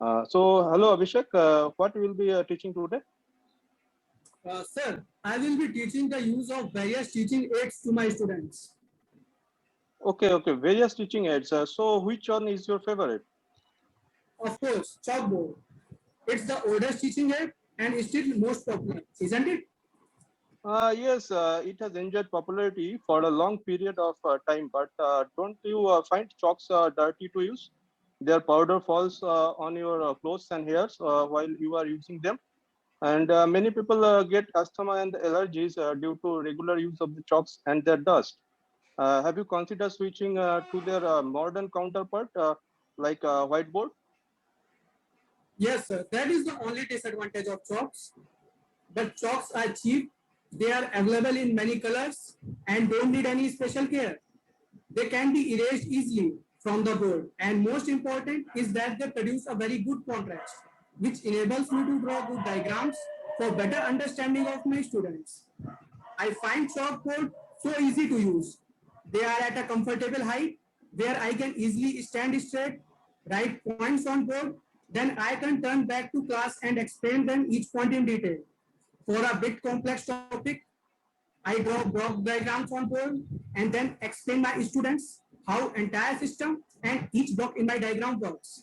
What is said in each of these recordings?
Hello Abhishek, what will be teaching today? Sir, I will be teaching the use of various teaching aids to my students. Okay, various teaching aids. So which one is your favorite? Of course, chalkboard. It's the oldest teaching aid and is still most popular, isn't it? Yes, it has enjoyed popularity for a long period of time, but don't you find chalks dirty to use? Their powder falls on your clothes and hairs while you are using them. And many people get asthma and allergies due to regular use of the chalks and their dust. Have you considered switching to their modern counterpart like whiteboard? Yes, sir. That is the only disadvantage of chalks. But chalks are cheap, they are available in many colors, and don't need any special care. They can be erased easily from the board. And most important is that they produce a very good contrast, which enables me to draw good diagrams for better understanding of my students. I find chalkboard so easy to use. They are at a comfortable height where I can easily stand straight, write points on board, then I can turn back to class and explain them each point in detail. For a bit complex topic, I draw block diagrams on board and then explain my students how entire system and each block in my diagram works.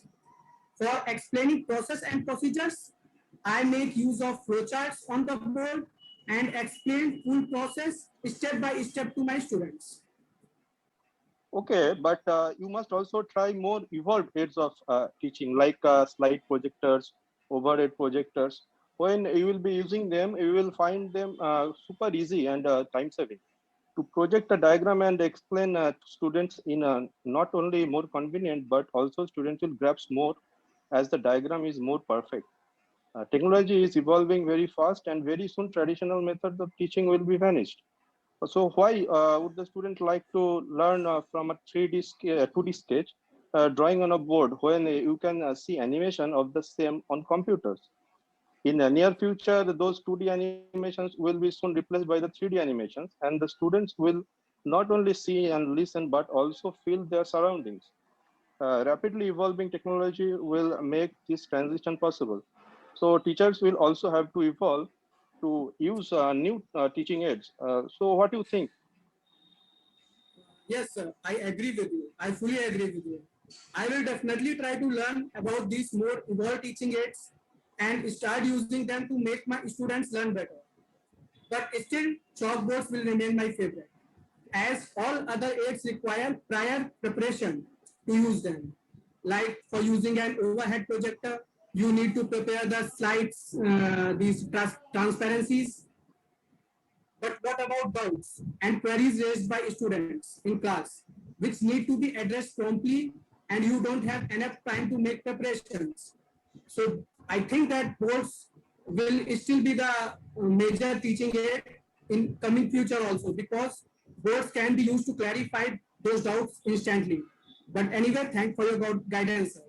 For explaining process and procedures, I make use of flowcharts on the board and explain full process step by step to my students. Okay, but you must also try more evolved aids of teaching, like slide projectors, overhead projectors. When you will be using them, you will find them super easy and time saving. To project a diagram and explain to students in not only more convenient, but also students will grasp more as the diagram is more perfect. Technology is evolving very fast, and very soon traditional methods of teaching will be vanished. So why would the student like to learn from a 2D sketch drawing on a board when you can see animation of the same on computers? In the near future, those 2D animations will be soon replaced by the 3D animations, and the students will not only see and listen, but also feel their surroundings. Rapidly evolving technology will make this transition possible. So teachers will also have to evolve to use new teaching aids. So what do you think? Yes, sir, I agree with you. I fully agree with you. I will definitely try to learn about these more evolved teaching aids and start using them to make my students learn better. But still, chalkboards will remain my favorite, as all other aids require prior preparation to use them. Like for using an overhead projector, you need to prepare the slides, these transparencies. But what about doubts and queries raised by students in class, which need to be addressed promptly and you don't have enough time to make preparations? So I think that boards will still be the major teaching aid in coming future also, because boards can be used to clarify those doubts instantly. But anyway, thanks for your guidance, sir.